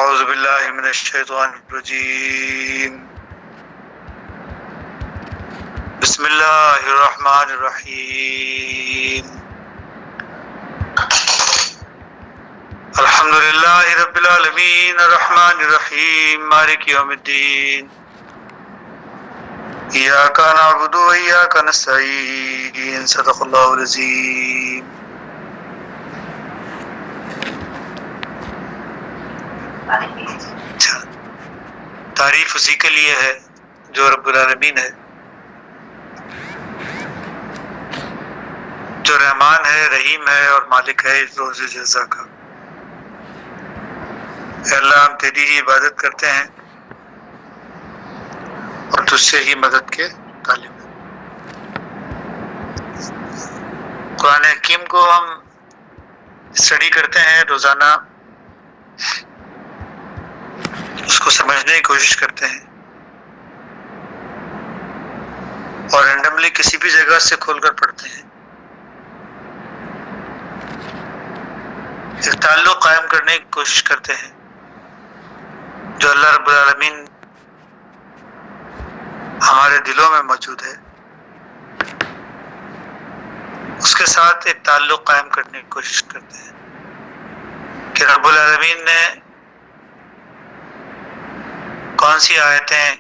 اعوذ باللہ من الشیطان الرجیم بسم اللہ الرحمن الرحیم الحمد للہ رب العالمین الرحمن الرحیم مالک یوم الدین ایاک نعبد و ایاک نستعین صدق اللہ العظیم. تعریف اسی کے لیے ہے جو رب العالمین ہے، جو رحمان ہے، رحیم ہے اور مالک ہے روز جزا کا. اے اللہ، ہم تیری ہی عبادت کرتے ہیں اور تجھ سے ہی مدد کے طالب ہیں. قرآن حکیم کو ہم اسٹڈی کرتے ہیں روزانہ، اس کو سمجھنے کی کوشش کرتے ہیں اور رینڈملی کسی بھی جگہ سے کھول کر پڑھتے ہیں. ایک تعلق قائم کرنے کی کوشش کرتے ہیں جو اللہ رب العالمین ہمارے دلوں میں موجود ہے، اس کے ساتھ ایک تعلق قائم کرنے کی کوشش کرتے ہیں کہ رب العالمین نے کون سی آیتیں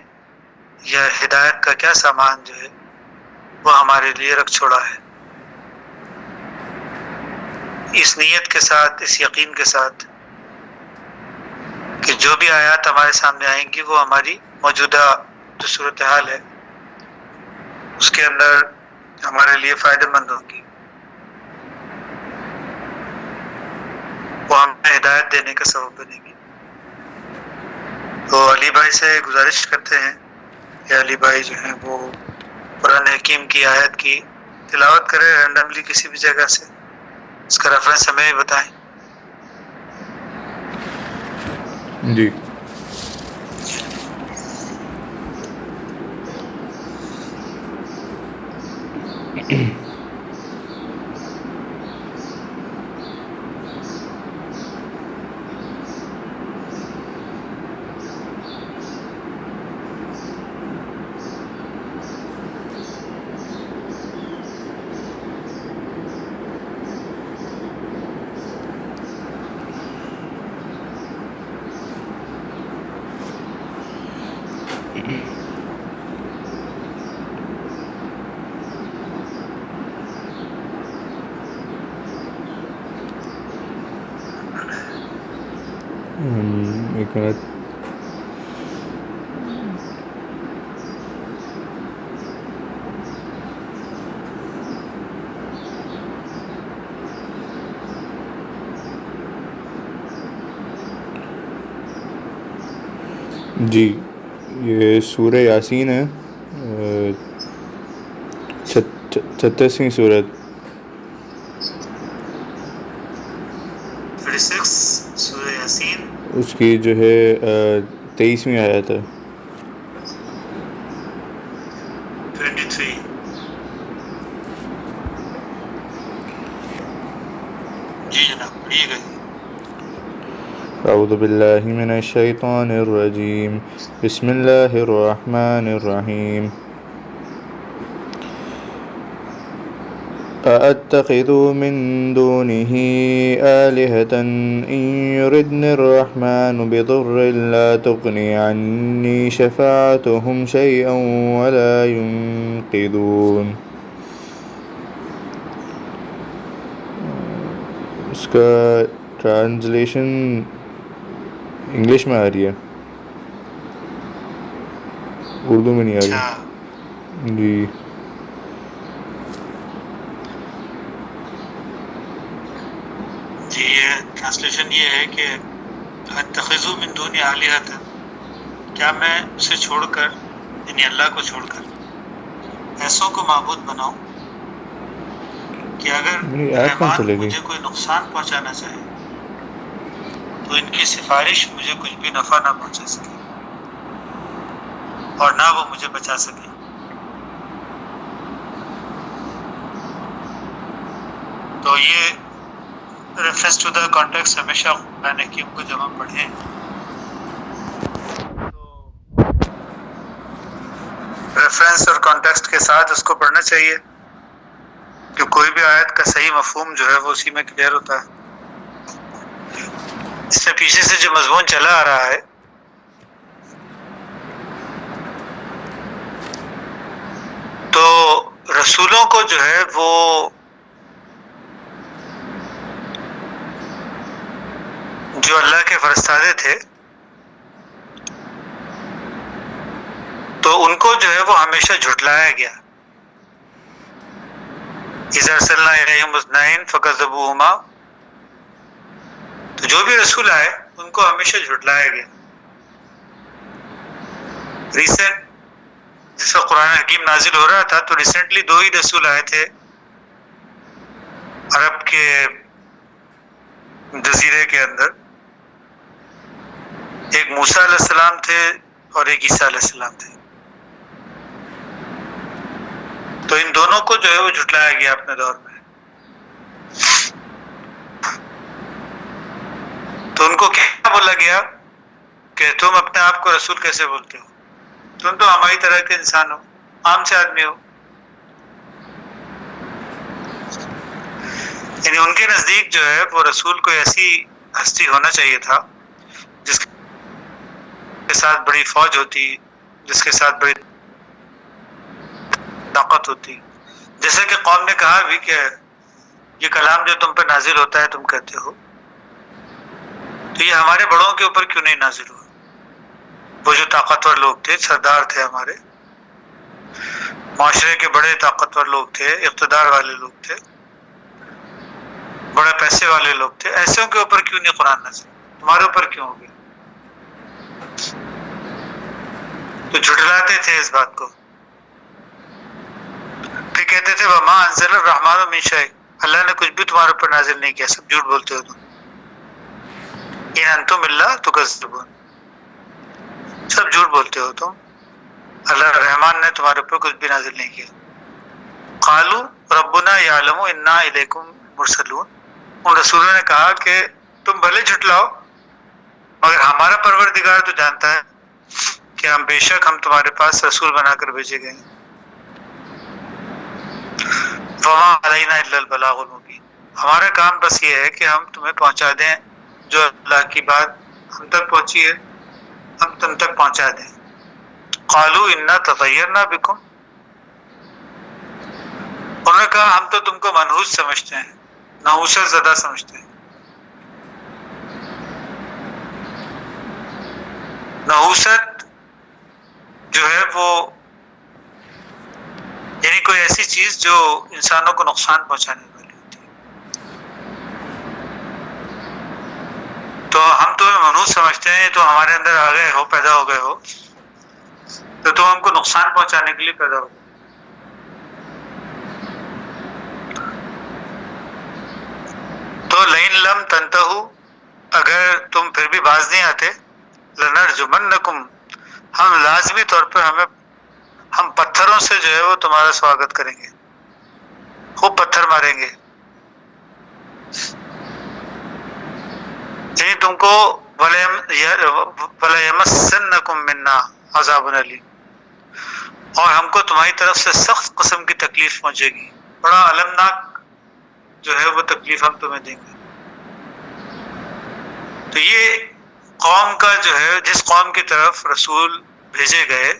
یا ہدایت کا کیا سامان جو ہے وہ ہمارے لیے رکھ چھوڑا ہے. اس نیت کے ساتھ، اس یقین کے ساتھ کہ جو بھی آیات ہمارے سامنے آئیں گی وہ ہماری موجودہ جو صورتحال ہے اس کے اندر ہمارے لیے فائدہ مند ہوں گی، وہ ہمیں ہدایت دینے کا سبب بنے گی. تو علی بھائی سے گزارش کرتے ہیں کہ علی بھائی جو ہیں وہ قرآن حکیم کی آیت کی تلاوت کرے رینڈملی کسی بھی جگہ سے، اس کا ریفرنس ہمیں بھی بتائیں. جی. ایک منٹ. جی، یہ سورہ یاسین ہے، 36ویں سورت. 36 سورہ یاسین، اس کی جو ہے 23ویں آیت ہے. 23. جی جناب، پڑھیے گا. اعوذ باللہ من الشیطان الرجیم، بسم اللہ الرحمن الرحیم. أأتخذ من دونه آلهة إن يردني الرحمن بضر لا تغني عني شفاعتهم شيئا ولا ينقذون. اس کا ٹرانسلیشن انگلش میں آ رہی ہے، اردو میں نہیں آ رہی. جی. جی، یہ ٹرانسلیشن یہ ہے کہ اتخذ من دون آلہۃ، کیا میں اسے چھوڑ کر، یعنی اللہ کو چھوڑ کر ایسوں کو معبود بناؤں کہ اگر رحمان مجھے کوئی نقصان پہنچانا چاہے تو ان کی سفارش مجھے کچھ بھی نفع نہ پہنچا سکے اور نہ وہ مجھے بچا سکے. تو یہ ریفرنس ٹو دا کانٹیکسٹ ہمیشہ قرآن حکیم کو جب ہم پڑھیں ریفرنس اور کانٹیکسٹ کے ساتھ اس کو پڑھنا چاہیے، کہ کوئی بھی آیت کا صحیح مفہوم جو ہے وہ اسی میں کلیئر ہوتا ہے۔ اس میں پیچھے سے جو مضمون چلا آ رہا ہے تو رسولوں کو جو ہے وہ جو اللہ کے فرستادے تھے تو ان کو جو ہے وہ ہمیشہ جھٹلایا گیا۔ اِذَا أَرْسَلْنَا إِلَيْهِمُ اثْنَيْنِ فَكَذَّبُوهُمَا، تو جو بھی رسول آئے ان کو ہمیشہ جھٹلایا گیا۔ ریسنٹ جس وقت قرآن حکیم نازل ہو رہا تھا تو ریسنٹلی 2 ہی رسول آئے تھے عرب کے جزیرے کے اندر، ایک موسیٰ علیہ السلام تھے اور ایک عیسیٰ علیہ السلام تھے۔ تو ان دونوں کو جو ہے وہ جھٹلایا گیا اپنے دور میں۔ تو ان کو کیا بولا گیا کہ تم اپنے آپ کو رسول کیسے بولتے ہو؟ تم تو ہماری طرح کے انسان ہو، عام سے آدمی ہو۔ یعنی ان کے نزدیک جو ہے وہ رسول کوئی ایسی ہستی ہونا چاہیے تھا جس کے ساتھ بڑی فوج ہوتی، جس کے ساتھ بڑی طاقت ہوتی۔ جیسے کہ قوم نے کہا بھی کہ یہ کلام جو تم پہ نازل ہوتا ہے تم کہتے ہو، تو یہ ہمارے بڑوں کے اوپر کیوں نہیں نازل ہوا؟ وہ جو طاقتور لوگ تھے، سردار تھے، ہمارے معاشرے کے بڑے طاقتور لوگ تھے، اقتدار والے لوگ تھے، بڑے پیسے والے لوگ تھے، ایسوں کے اوپر کیوں نہیں قرآن نازل؟ تمہارے اوپر کیوں ہو گیا؟ تو جھٹلاتے تھے اس بات کو، پھر کہتے تھے وَمَا أَنزَلَ الرَّحْمَنُ مِن شَيْءٍ، اللہ نے کچھ بھی تمہارے اوپر نازل نہیں کیا، سب جھوٹ بولتے ہو تم۔ إِنْ أَنْتُمْ إِلَّا تُكَذِّبُونَ، سب جھوٹ بولتے ہو تم، اللہ رحمان نے تمہارے اوپر کچھ بھی نازل نہیں کیا۔ قالوا ربنا يعلم إنا إليكم مرسلون، ان رسولوں نے کہا کہ تم بھلے جھٹلاؤ مگر ہمارا پروردگار تو جانتا ہے کہ ہم بے شک ہم تمہارے پاس رسول بنا کر بھیجے گئے ہیں۔ وما علینا الا البلاغ المبین، ہمارا کام بس یہ ہے کہ ہم تمہیں پہنچا دیں جو اللہ کی بات ہم تک پہنچی ہے ہم تم تک پہنچا دیں۔ قالوا انا تطیرنا بکم، انہوں نے کہا ہم تو تم کو منحوس سمجھتے ہیں، نحوست زدہ سمجھتے ہیں۔ نحوست جو ہے وہ یعنی کوئی ایسی چیز جو انسانوں کو نقصان پہنچانے والی ہوتی ہے۔ تو ہم تمہیں منحوس سمجھتے ہیں، تو ہمارے اندر آ گئے ہو، پیدا ہو گئے ہو، تو تم ہم کو نقصان پہنچانے کے لیے پیدا ہو۔ تو لئن لم تنتہو، اگر تم پھر بھی باز نہیں آتے، لنرجمنکم، ہم لازمی طور پر ہم پتھروں سے جو ہے وہ تمہارا سواگت کریں گے، خوب پتھر ماریں گے۔ یعنی تم کو وَلَيَمَسَّنَّكُم مِّنَّا عَذَابٌ أَلِيمٌ، اور ہم کو تمہاری طرف سے سخت قسم کی تکلیف پہنچے گی، بڑا المناک جو ہے وہ تکلیف ہم تمہیں دیں گے۔ تو یہ قوم کا جو ہے، جس قوم کی طرف رسول بھیجے گئے،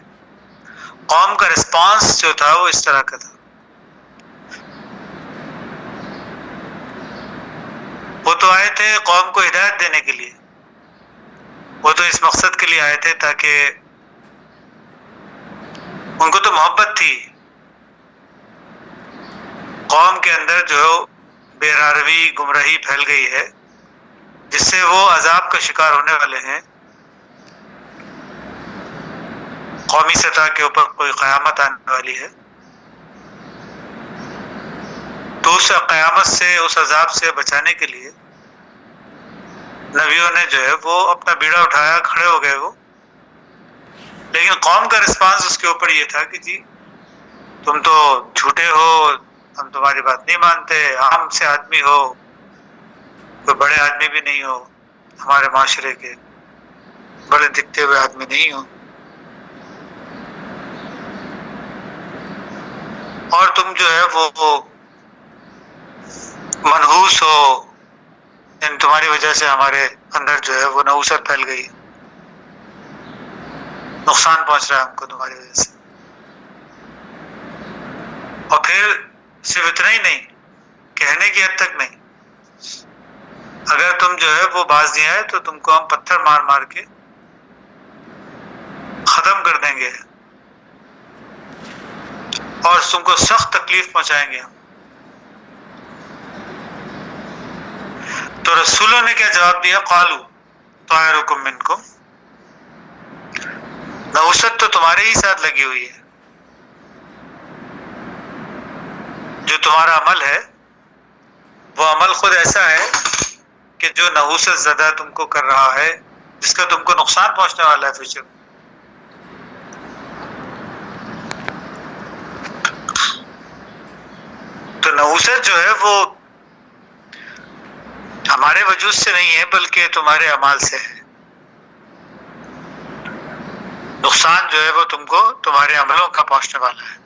قوم کا رسپانس جو تھا وہ اس طرح کا تھا۔ وہ تو آئے تھے قوم کو ہدایت دینے کے لیے، وہ تو اس مقصد کے لیے آئے تھے تاکہ ان کو تو محبت تھی قوم کے اندر جو بے-راروی گمراہی پھیل گئی ہے، جس سے وہ عذاب کا شکار ہونے والے ہیں، قومی سطح کے اوپر کوئی قیامت آنے والی ہے، تو اس قیامت سے، اس عذاب سے بچانے کے لیے نبیوں نے جو ہے وہ اپنا بیڑا اٹھایا، کھڑے ہو گئے وہ۔ لیکن قوم کا رسپانس اس کے اوپر یہ تھا کہ جی تم تو جھوٹے ہو، ہم تمہاری بات نہیں مانتے، عام سے آدمی ہو، کوئی بڑے آدمی بھی نہیں ہو، ہمارے معاشرے کے بڑے دکھتے ہوئے آدمی نہیں ہو۔ تم جو ہے وہ منحوس ہو، یعنی تمہاری وجہ سے ہمارے اندر جو ہے وہ نحوست پھیل گئی، نقصان پہنچ رہا ہے ہم کو تمہاری وجہ سے. اور پھر صرف اتنا ہی نہیں، کہنے کی حد تک نہیں، اگر تم جو ہے وہ باز نہیں آئے تو تم کو ہم پتھر مار مار کے ختم کر دیں گے اور تم کو سخت تکلیف پہنچائیں گے ہم. تو رسولوں نے کیا جواب دیا؟ قالوا طائرکم منکم، نحوست تو تمہارے ہی ساتھ لگی ہوئی ہے، جو تمہارا عمل ہے وہ عمل خود ایسا ہے کہ جو نحوست زدہ تم کو کر رہا ہے، جس کا تم کو نقصان پہنچنے والا ہے فیوچر میں. تو نحوست جو ہے وہ ہمارے وجود سے نہیں ہے بلکہ تمہارے اعمال سے ہے. نقصان جو ہے وہ تم کو تمہارے عملوں کا پہنچنے والا ہے.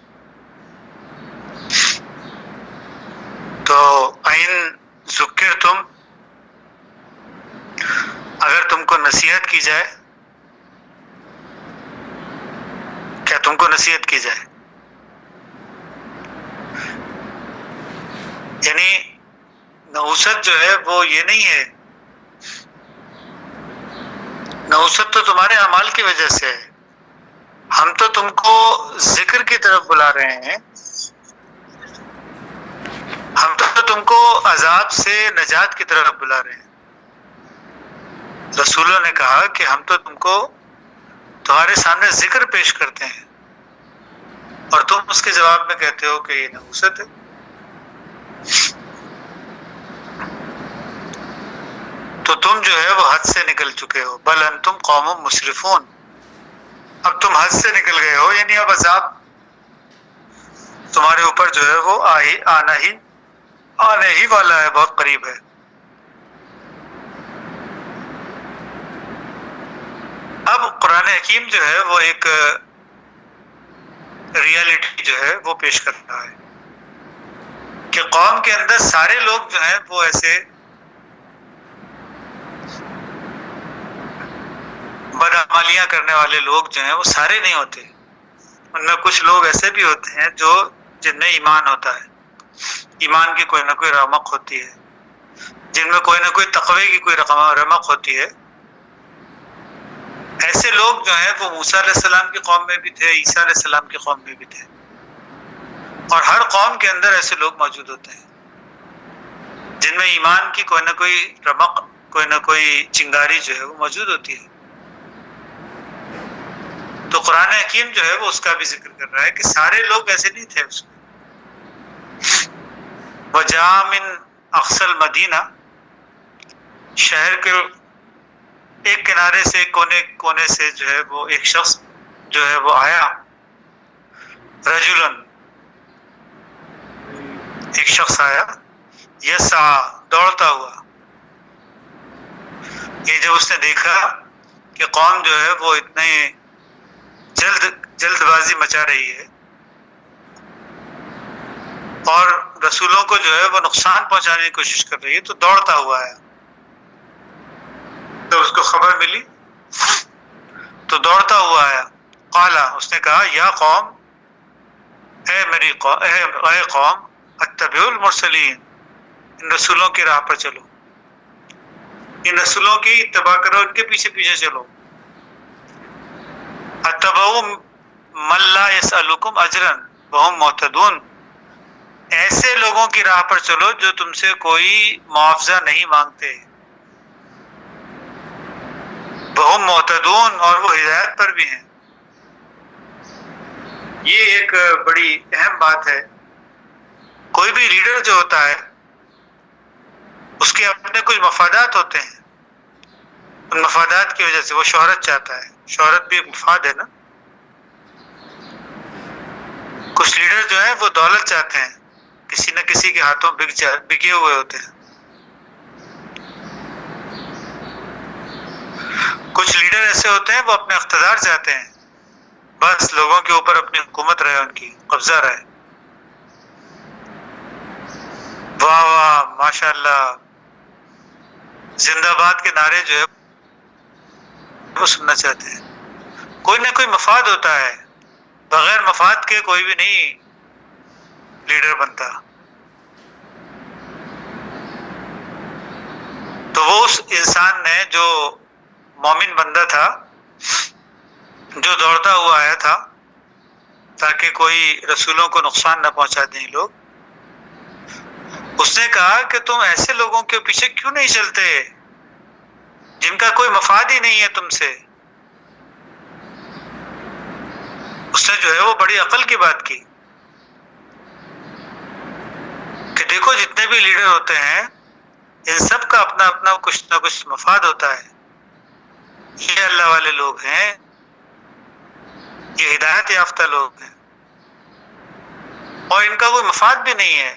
تو این ذکر تم، اگر تم کو نصیحت کی جائے، کیا تم کو نصیحت کی جائے؟ یعنی نحوست جو ہے وہ یہ نہیں ہے، نحوست تو تمہارے اعمال کی وجہ سے ہے. ہم تو تم کو ذکر کی طرف بلا رہے ہیں، ہم تو تم کو عذاب سے نجات کی طرف بلا رہے ہیں. رسولوں نے کہا کہ ہم تو تم کو تمہارے سامنے ذکر پیش کرتے ہیں اور تم اس کے جواب میں کہتے ہو کہ یہ نحوست ہے. تو تم جو ہے وہ حد سے نکل چکے ہو. بل انتم قوم مسرفون، اب تم حد سے نکل گئے ہو، یعنی اب عذاب تمہارے اوپر جو ہے وہ آنے ہی والا ہے، بہت قریب ہے. اب قرآن حکیم جو ہے وہ ایک ریالٹی جو ہے وہ پیش کر رہا ہے کہ قوم کے اندر سارے لوگ جو ہیں وہ ایسے بدعمالیاں کرنے والے لوگ جو ہیں وہ سارے نہیں ہوتے. ان میں کچھ لوگ ایسے بھی ہوتے ہیں جو جن میں ایمان ہوتا ہے، ایمان کی کوئی نہ کوئی رمق ہوتی ہے، جن میں کوئی نہ کوئی تقوی کی کوئی رمق ہوتی ہے. ایسے لوگ جو ہیں وہ موسیٰ علیہ السلام کی قوم میں بھی تھے، عیسیٰ علیہ السلام کی قوم میں بھی تھے، اور ہر قوم کے اندر ایسے لوگ موجود ہوتے ہیں جن میں ایمان کی کوئی نہ کوئی رمق، کوئی نہ کوئی چنگاری جو ہے وہ موجود ہوتی ہے. تو قرآن حکیم جو ہے وہ اس کا بھی ذکر کر رہا ہے کہ سارے لوگ ایسے نہیں تھے اس میں. وجاء من اقصى المدینہ، شہر کے ایک کنارے سے کونے سے جو ہے وہ ایک شخص جو ہے وہ آیا، رجلن، ایک شخص آیا، یسعی، دوڑتا ہوا. یہ جب اس نے دیکھا کہ قوم جو ہے وہ اتنے جلد بازی مچا رہی ہے اور رسولوں کو جو ہے وہ نقصان پہنچانے کی کوشش کر رہی ہے، تو دوڑتا ہوا آیا. تو اس کو خبر ملی تو دوڑتا ہوا آیا. قالا، اس نے کہا، یا قوم، اے قوم، اتبعوا المرسلین، ان رسولوں کی راہ پر چلو، ان رسولوں کی اتباع کرو، ان کے پیچھے پیچھے چلو. اتبعوا من لا یسألکم اجرا وهم مہتدون، ایسے لوگوں کی راہ پر چلو جو تم سے کوئی معاوضہ نہیں مانگتے، وهم مہتدون، اور وہ ہدایت پر بھی ہیں. یہ ایک بڑی اہم بات ہے. کوئی بھی لیڈر جو ہوتا ہے اس کے اپنے کچھ مفادات ہوتے ہیں، ان مفادات کی وجہ سے وہ شہرت چاہتا ہے. شہرت بھی ایک مفاد ہے نا. کچھ لیڈر جو ہیں وہ دولت چاہتے ہیں، کسی نہ کسی کے ہاتھوں بکے ہوئے ہوتے ہیں. کچھ لیڈر ایسے ہوتے ہیں وہ اپنے اقتدار چاہتے ہیں، بس لوگوں کے اوپر اپنی حکومت رہے، ان کی قبضہ رہے. واہ واہ ماشاء اللہ، زندہ باد کے نعرے جو ہے وہ سننا چاہتے ہیں. کوئی نہ کوئی مفاد ہوتا ہے، بغیر مفاد کے کوئی بھی نہیں لیڈر بنتا. تو وہ اس انسان نے جو مومن بندہ تھا، جو دوڑتا ہوا آیا تھا تاکہ کوئی رسولوں کو نقصان نہ پہنچا دیں لوگ، اس نے کہا کہ تم ایسے لوگوں کے پیچھے کیوں نہیں چلتے جن کا کوئی مفاد ہی نہیں ہے تم سے. اس نے جو ہے وہ بڑی عقل کی بات کی کہ دیکھو جتنے بھی لیڈر ہوتے ہیں ان سب کا اپنا اپنا کچھ نہ کچھ مفاد ہوتا ہے. یہ اللہ والے لوگ ہیں، یہ ہدایت یافتہ لوگ ہیں، اور ان کا کوئی مفاد بھی نہیں ہے.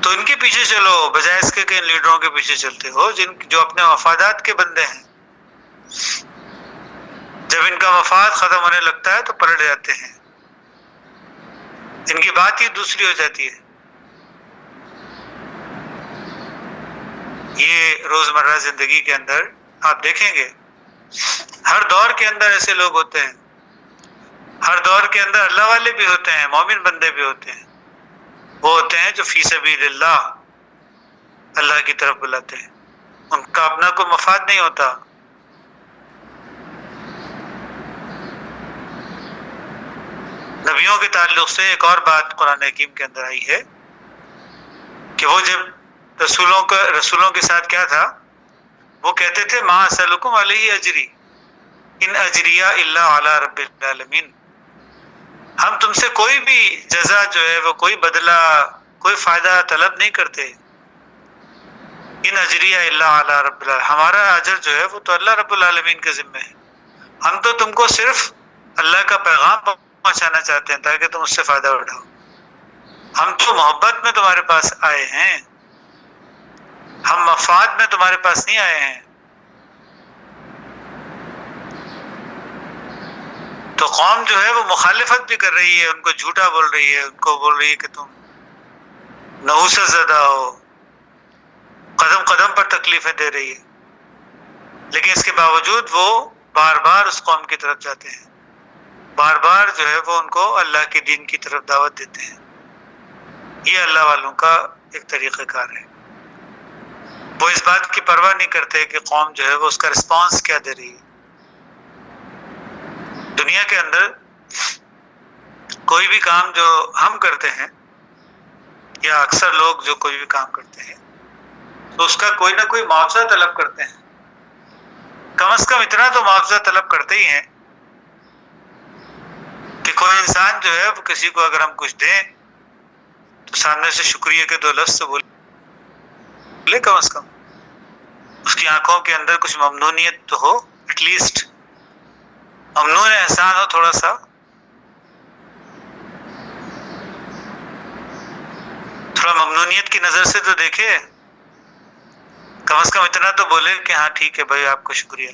تو ان کے پیچھے چلو بجائے اس کے کہ ان لیڈروں کے پیچھے چلتے ہو جو اپنے مفادات کے بندے ہیں. جب ان کا مفاد ختم ہونے لگتا ہے تو پلٹ جاتے ہیں، ان کی بات ہی دوسری ہو جاتی ہے. یہ روزمرہ زندگی کے اندر آپ دیکھیں گے ہر دور کے اندر ایسے لوگ ہوتے ہیں، ہر دور کے اندر اللہ والے بھی ہوتے ہیں، مومن بندے بھی ہوتے ہیں. وہ ہوتے ہیں جو فی سبیل اللہ اللہ کی طرف بلاتے ہیں، ان کا اپنا کوئی مفاد نہیں ہوتا. نبیوں کے تعلق سے ایک اور بات قرآن حکیم کے اندر آئی ہے کہ وہ جب رسولوں کے ساتھ کیا تھا، وہ کہتے تھے ما اسألکم علیہ اجری ان اجریہ الا علی رب العالمین. ہم تم سے کوئی بھی جزا جو ہے وہ کوئی بدلہ کوئی فائدہ طلب نہیں کرتے. ان اجریہ الا علی رب العالمین، ہمارا اجر جو ہے وہ تو اللہ رب العالمین کے ذمہ ہے. ہم تو تم کو صرف اللہ کا پیغام پہنچانا چاہتے ہیں تاکہ تم اس سے فائدہ اٹھاؤ. ہم تو محبت میں تمہارے پاس آئے ہیں، ہم مفاد میں تمہارے پاس نہیں آئے ہیں. تو قوم جو ہے وہ مخالفت بھی کر رہی ہے، ان کو جھوٹا بول رہی ہے، ان کو بول رہی ہے کہ تم نحوست زدہ ہو، قدم قدم پر تکلیفیں دے رہی ہے. لیکن اس کے باوجود وہ بار بار اس قوم کی طرف جاتے ہیں، بار بار جو ہے وہ ان کو اللہ کے دین کی طرف دعوت دیتے ہیں. یہ اللہ والوں کا ایک طریقہ کار ہے. وہ اس بات کی پرواہ نہیں کرتے کہ قوم جو ہے وہ اس کا رسپانس کیا دے رہی ہے. دنیا کے اندر کوئی بھی کام جو ہم کرتے ہیں یا اکثر لوگ جو کوئی بھی کام کرتے ہیں تو اس کا کوئی نہ کوئی معاوضہ طلب کرتے ہیں. کم از کم اتنا تو معاوضہ طلب کرتے ہی ہیں کہ کوئی انسان جو ہے وہ کسی کو اگر ہم کچھ دیں تو سامنے سے شکریہ کے دو لفظ تو بولے، کم از کم اس کی آنکھوں کے اندر کچھ ممنونیت تو ہو، ایٹ لیسٹ ممنون احسان ہو. تھوڑا سا ممنونیت کی نظر سے تو دیکھے، کم از کم اتنا تو بولے کہ ہاں ٹھیک ہے بھائی آپ کا شکریہ.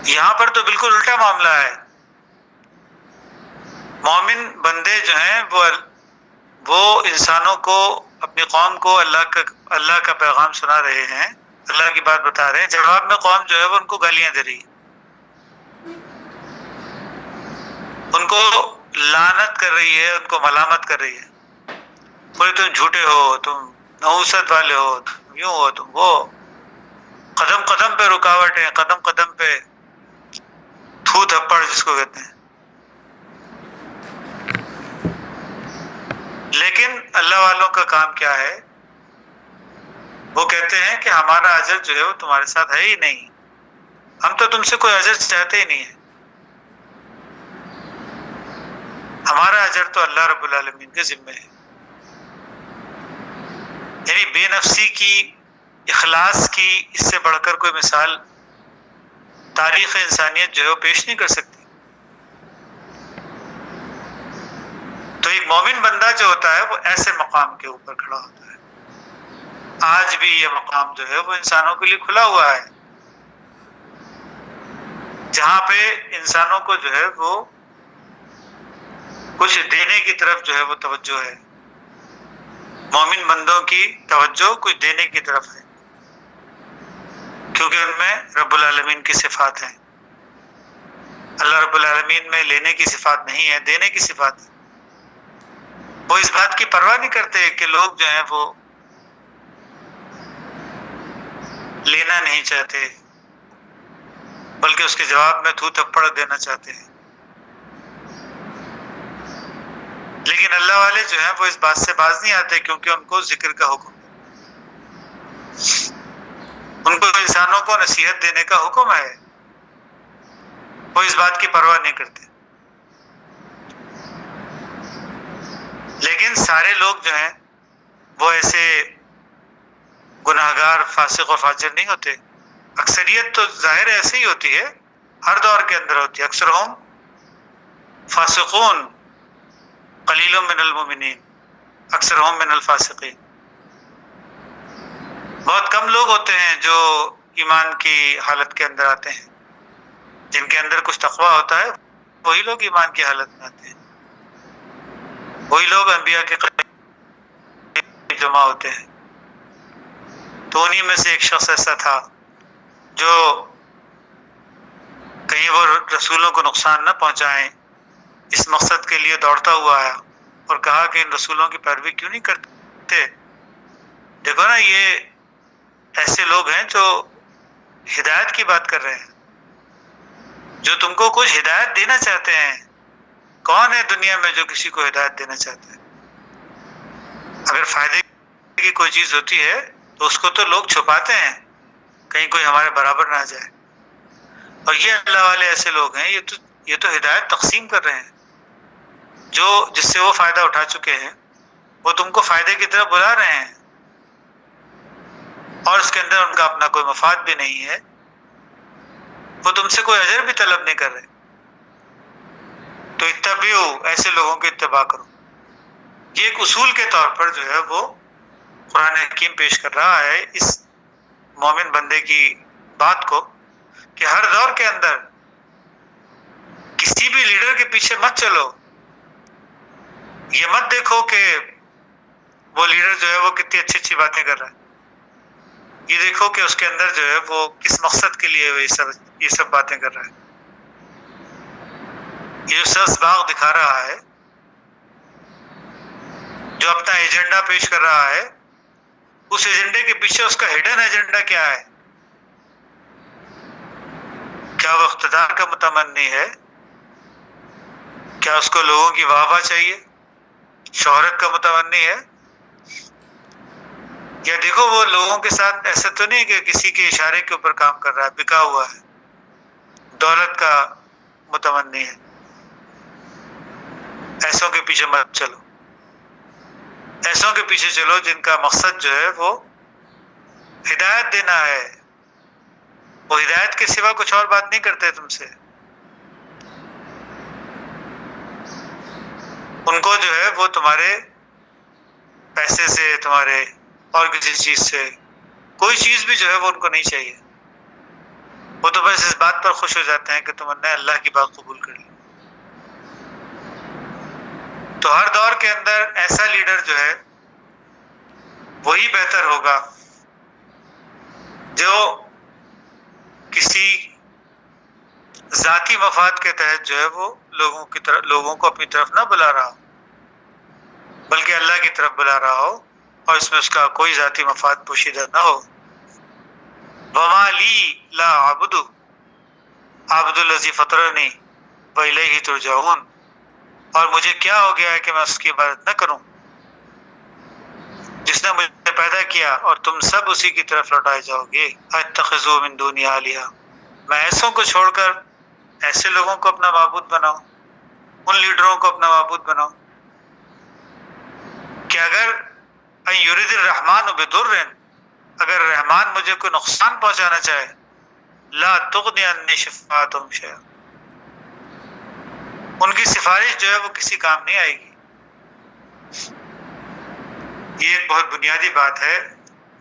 یہاں پر تو بالکل الٹا معاملہ ہے. مومن بندے جو ہیں وہ انسانوں کو، اپنی قوم کو اللہ کا پیغام سنا رہے ہیں، اللہ کی بات بتا رہے ہیں. جواب میں قوم جو ہے وہ ان کو گالیاں دے رہی ہے، ان کو لعنت کر رہی ہے، ان کو ملامت کر رہی ہے. بولے تم جھوٹے ہو، تم نحوست والے ہو، تم یوں ہو، تم وہ. قدم قدم پہ رکاوٹیں، قدم قدم پہ تھو تھپڑ جس کو کہتے ہیں. لیکن اللہ والوں کا کام کیا ہے؟ وہ کہتے ہیں کہ ہمارا اجر جو ہے وہ تمہارے ساتھ ہے ہی نہیں، ہم تو تم سے کوئی اجر چاہتے ہی نہیں ہے. ہمارا اجر تو اللہ رب العالمین کے ذمہ ہے. یعنی بے نفسی کی، اخلاص کی اس سے بڑھ کر کوئی مثال تاریخ انسانیت جو ہے وہ پیش نہیں کر سکتی. تو ایک مومن بندہ جو ہوتا ہے وہ ایسے مقام کے اوپر کھڑا ہوتا ہے. آج بھی یہ مقام جو ہے وہ انسانوں کے لیے کھلا ہوا ہے، جہاں پہ انسانوں کو جو ہے وہ کچھ دینے کی طرف جو ہے وہ توجہ ہے، مومن بندوں کی توجہ کچھ دینے کی طرف ہے، کیونکہ ان میں رب العالمین کی صفات ہیں۔ اللہ رب العالمین میں لینے کی صفات نہیں ہے، دینے کی صفات ہے۔ وہ اس بات کی پرواہ نہیں کرتے کہ لوگ جو ہیں وہ لینا نہیں چاہتے، بلکہ اس کے جواب میں تھو تھپڑ دینا چاہتے ہیں۔ لیکن اللہ والے جو ہیں وہ اس بات سے باز نہیں آتے، کیونکہ ان کو ذکر کا حکم ہے، ان کو انسانوں کو نصیحت دینے کا حکم ہے، وہ اس بات کی پرواہ نہیں کرتے۔ لیکن سارے لوگ جو ہیں وہ ایسے گناہگار، فاسق اور فاجر نہیں ہوتے، اکثریت تو ظاہر ایسے ہی ہوتی ہے، ہر دور کے اندر ہوتی ہے۔ اکثر ہم فاسقون قلیل من المؤمنین، اکثر ہم من الفاسقین۔ بہت کم لوگ ہوتے ہیں جو ایمان کی حالت کے اندر آتے ہیں، جن کے اندر کچھ تقویٰ ہوتا ہے وہی لوگ ایمان کی حالت میں آتے ہیں، وہی لوگ انبیاء کے قریب جمع ہوتے ہیں۔ تو انہی میں سے ایک شخص ایسا تھا جو کہیں وہ رسولوں کو نقصان نہ پہنچائیں، اس مقصد کے لیے دوڑتا ہوا آیا اور کہا کہ ان رسولوں کی پیروی کیوں نہیں کرتے؟ دیکھو نا، یہ ایسے لوگ ہیں جو ہدایت کی بات کر رہے ہیں، جو تم کو کچھ ہدایت دینا چاہتے ہیں۔ کون ہے دنیا میں جو کسی کو ہدایت دینا چاہتا ہے؟ اگر فائدے کی کوئی چیز ہوتی ہے تو اس کو تو لوگ چھپاتے ہیں، کہیں کوئی ہمارے برابر نہ آ جائے۔ اور یہ اللہ والے ایسے لوگ ہیں، یہ تو ہدایت تقسیم کر رہے ہیں، جس سے وہ فائدہ اٹھا چکے ہیں، وہ تم کو فائدے کی طرف بلا رہے ہیں، اور اس کے اندر ان کا اپنا کوئی مفاد بھی نہیں ہے، وہ تم سے کوئی اجر بھی طلب نہیں کر رہے۔ تو اتبعو، ایسے لوگوں کی اتباع کرو۔ یہ ایک اصول کے طور پر جو ہے وہ قرآن حکیم پیش کر رہا ہے اس مومن بندے کی بات کو، کہ ہر دور کے اندر کسی بھی لیڈر کے پیچھے مت چلو، یہ مت دیکھو کہ وہ لیڈر جو ہے وہ کتنی اچھی اچھی باتیں کر رہا ہے، یہ دیکھو کہ اس کے اندر جو ہے وہ کس مقصد کے لیے وہ یہ سب باتیں کر رہا ہے۔ یہ جو سبز باغ دکھا رہا ہے، جو اپنا ایجنڈا پیش کر رہا ہے، اس ایجنڈے کے پیچھے اس کا ہڈن ایجنڈا کیا ہے؟ کیا وہ اقتدار کا متمنی ہے؟ کیا اس کو لوگوں کی واہ واہ چاہیے، شہرت کا متمنی ہے؟ یا دیکھو وہ لوگوں کے ساتھ ایسا تو نہیں کہ کسی کے اشارے کے اوپر کام کر رہا ہے، بکا ہوا ہے، دولت کا متمنی ہے۔ ایسوں کے پیچھے مت چلو، ایسوں کے پیچھے چلو جن کا مقصد جو ہے وہ ہدایت دینا ہے، وہ ہدایت کے سوا کچھ اور بات نہیں کرتے تم سے۔ ان کو جو ہے وہ تمہارے پیسے سے، تمہارے اور کسی چیز سے، کوئی چیز بھی جو ہے وہ ان کو نہیں چاہیے، وہ تو بس اس بات پر خوش ہو جاتے ہیں کہ تم نے اللہ کی بات قبول کر لی۔ تو ہر دور کے اندر ایسا لیڈر جو ہے وہی بہتر ہوگا جو کسی ذاتی مفاد کے تحت جو ہے وہ لوگوں کو اپنی طرف نہ بلا رہا ہو، بلکہ اللہ کی طرف بلا رہا ہو، اور اس میں اس کا کوئی ذاتی مفاد پوشیدہ نہ ہو۔ وَمَا لِي لَا أَعْبُدُ عَبْدُ الَّذِي فَطَرَنِي وَإِلَيْهِ تُرْجَعُونَ، اور مجھے کیا ہو گیا ہے کہ میں اس کی عبادت نہ کروں جس نے مجھے پیدا کیا، اور تم سب اسی کی طرف لوٹائے جاؤ گے۔ أَتَّخِذُ مِن دُونِهِ آلِهَةً، میں ایسوں کو چھوڑ کر ایسے لوگوں کو اپنا معبود بناؤں، ان لیڈروں کو اپنا معبود بناؤں کہ اگر ان یرید الرحمن بضر، اگر رحمان مجھے کوئی نقصان پہنچانا چاہے، لا تغنی عنی شفاعتہم شیئا، ان کی سفارش جو ہے وہ کسی کام نہیں آئے گی۔ یہ ایک بہت بنیادی بات ہے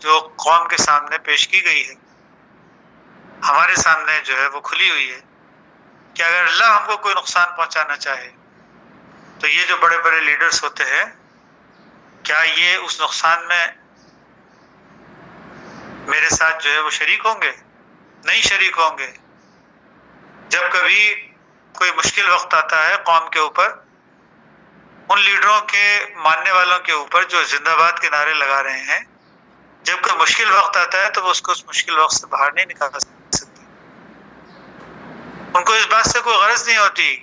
جو قوم کے سامنے پیش کی گئی ہے، ہمارے سامنے جو ہے وہ کھلی ہوئی ہے کہ اگر اللہ ہم کو کوئی نقصان پہنچانا چاہے، تو یہ جو بڑے بڑے لیڈرز ہوتے ہیں، کیا یہ اس نقصان میں میرے ساتھ جو ہے وہ شریک ہوں گے؟ نہیں شریک ہوں گے۔ جب کبھی کوئی مشکل وقت آتا ہے قوم کے اوپر، ان لیڈروں کے ماننے والوں کے اوپر جو زندہ باد کے نعرے لگا رہے ہیں، جب کوئی مشکل وقت آتا ہے تو وہ اس کو اس مشکل وقت سے باہر نہیں نکال سکتے۔ ان کو اس بات سے کوئی غرض نہیں ہوتی۔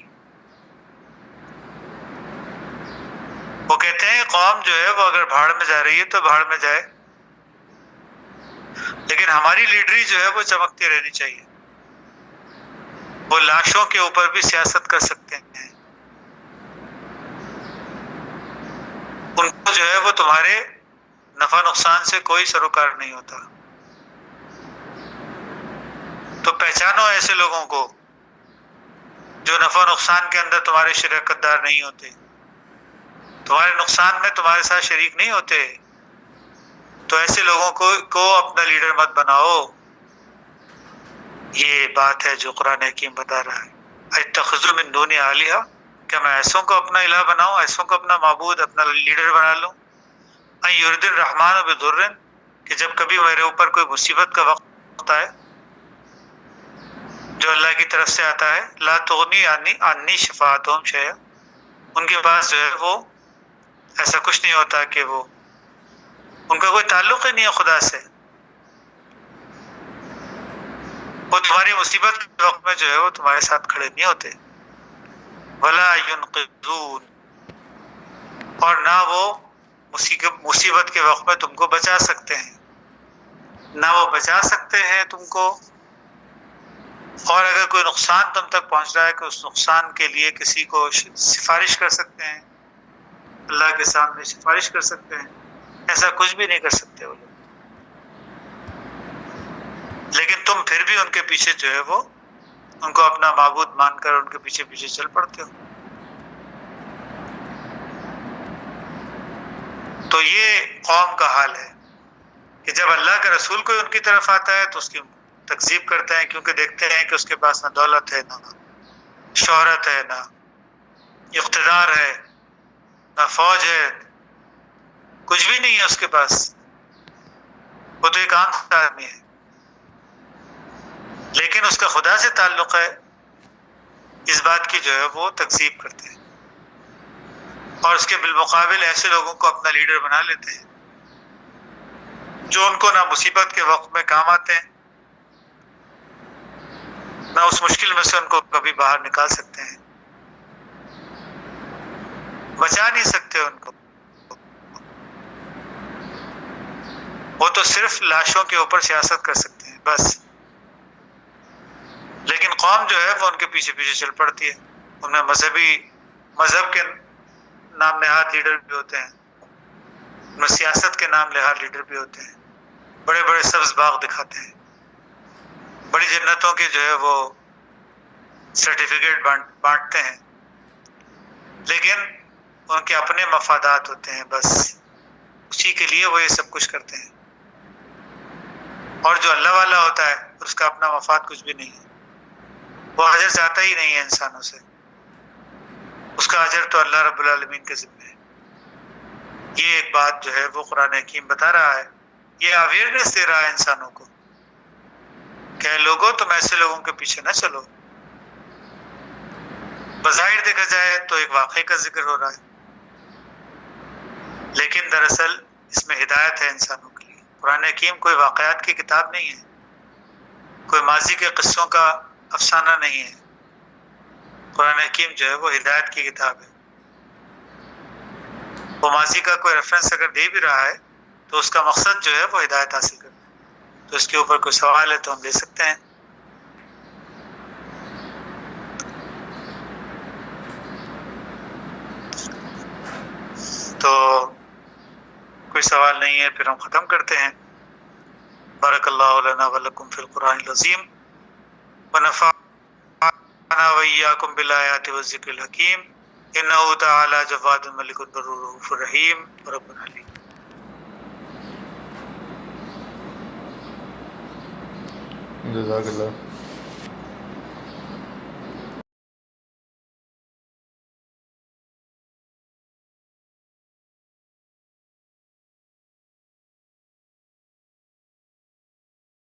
وہ کہتے ہیں قوم جو ہے وہ اگر بھاڑ میں جا رہی ہے تو بھاڑ میں جائے، لیکن ہماری لیڈری جو ہے وہ چمکتی رہنی چاہیے۔ وہ لاشوں کے اوپر بھی سیاست کر سکتے ہیں۔ ان کو جو ہے وہ تمہارے نفع نقصان سے کوئی سروکار نہیں ہوتا۔ تو پہچانو ایسے لوگوں کو جو نفع نقصان کے اندر تمہارے شراکت دار نہیں ہوتے، تمہارے نقصان میں تمہارے ساتھ شریک نہیں ہوتے۔ تو ایسے لوگوں کو اپنا لیڈر مت بناؤ۔ یہ بات ہے جو قرآن حکیم بتا رہا ہے، اتخذوا من دونی آلہہ، کہ میں ایسوں کو اپنا الہ بناؤں، ایسوں کو اپنا معبود، اپنا لیڈر بنا لوں۔ ان یرد الرحمن بضر، کہ جب کبھی میرے اوپر کوئی مصیبت کا وقت آئے جو اللہ کی طرف سے آتا ہے، لا تغنی عنی شفاعتہم شیئا، ان کے پاس جو ہے وہ ایسا کچھ نہیں ہوتا کہ وہ ان کا کوئی تعلق ہی نہیں ہے خدا سے۔ وہ تمہاری مصیبت کے وقت میں جو ہے وہ تمہارے ساتھ کھڑے نہیں ہوتے۔ ولا ينقذون، اور نہ وہ مصیبت کے وقت میں تم کو بچا سکتے ہیں، نہ وہ بچا سکتے ہیں تم کو۔ اور اگر کوئی نقصان تم تک پہنچ رہا ہے کہ اس نقصان کے لیے کسی کو سفارش کر سکتے ہیں، اللہ کے سامنے سفارش کر سکتے ہیں، ایسا کچھ بھی نہیں کر سکتے وہ لوگ۔ لیکن تم پھر بھی ان کے پیچھے جو ہے وہ ان کو اپنا معبود مان کر ان کے پیچھے پیچھے چل پڑتے ہو۔ تو یہ قوم کا حال ہے کہ جب اللہ کا رسول کوئی ان کی طرف آتا ہے تو اس کی تکذیب کرتے ہیں، کیونکہ دیکھتے ہیں کہ اس کے پاس نہ دولت ہے، نہ شہرت ہے، نہ اقتدار ہے، نہ فوج ہے، کچھ بھی نہیں ہے اس کے پاس۔ وہ تو ایک عام آدمی ہے، لیکن اس کا خدا سے تعلق ہے، اس بات کی جو ہے وہ تکذیب کرتے ہیں، اور اس کے بالمقابل ایسے لوگوں کو اپنا لیڈر بنا لیتے ہیں جو ان کو نہ مصیبت کے وقت میں کام آتے ہیں، نہ اس مشکل میں سے ان کو کبھی باہر نکال سکتے ہیں، بچا نہیں سکتے ان کو۔ وہ تو صرف لاشوں کے اوپر سیاست کر سکتے ہیں بس۔ لیکن قوم جو ہے وہ ان کے پیچھے پیچھے چل پڑتی ہے۔ ان میں مذہب کے نام نہاد لیڈر بھی ہوتے ہیں، ان میں سیاست کے نام نہاد لیڈر بھی ہوتے ہیں، بڑے بڑے سبز باغ دکھاتے ہیں، بڑی جنتوں کے جو ہے وہ سرٹیفکیٹ بانٹتے ہیں، لیکن ان کے اپنے مفادات ہوتے ہیں بس، اسی کے لیے وہ یہ سب کچھ کرتے ہیں۔ اور جو اللہ والا ہوتا ہے اس کا اپنا مفاد کچھ بھی نہیں ہے، وہ اجر چاہتا ہی نہیں ہے انسانوں سے، اس کا اجر تو اللہ رب العالمین کے ذمہ ہے۔ یہ ایک بات جو ہے وہ قرآن حکیم بتا رہا ہے، یہ اویئرنیس دے رہا ہے انسانوں کو کہ لوگوں تم ایسے لوگوں کے پیچھے نہ چلو۔ بظاہر دیکھا جائے تو ایک واقعے کا ذکر ہو رہا ہے، لیکن دراصل اس میں ہدایت ہے انسانوں کے لیے۔ قرآن حکیم کوئی واقعات کی کتاب نہیں ہے، کوئی ماضی کے قصوں کا افسانہ نہیں ہے۔ قرآن حکیم جو ہے وہ ہدایت کی کتاب ہے۔ وہ ماضی کا کوئی ریفرنس اگر دے بھی رہا ہے تو اس کا مقصد جو ہے وہ ہدایت حاصل کرنا ہے۔ تو اس کے اوپر کوئی سوال ہے تو ہم لے سکتے ہیں۔ تو کوئی سوال نہیں ہے، پھر ہم ختم کرتے ہیں۔ بارک اللہ لنا ولکم فی القرآن العظیم ونفعنا وإیاکم بالآیات والذکر الحکیم انہ تعالی جواد ملک البر الرؤوف الرحیم رب العالمین۔ جزاک اللہ۔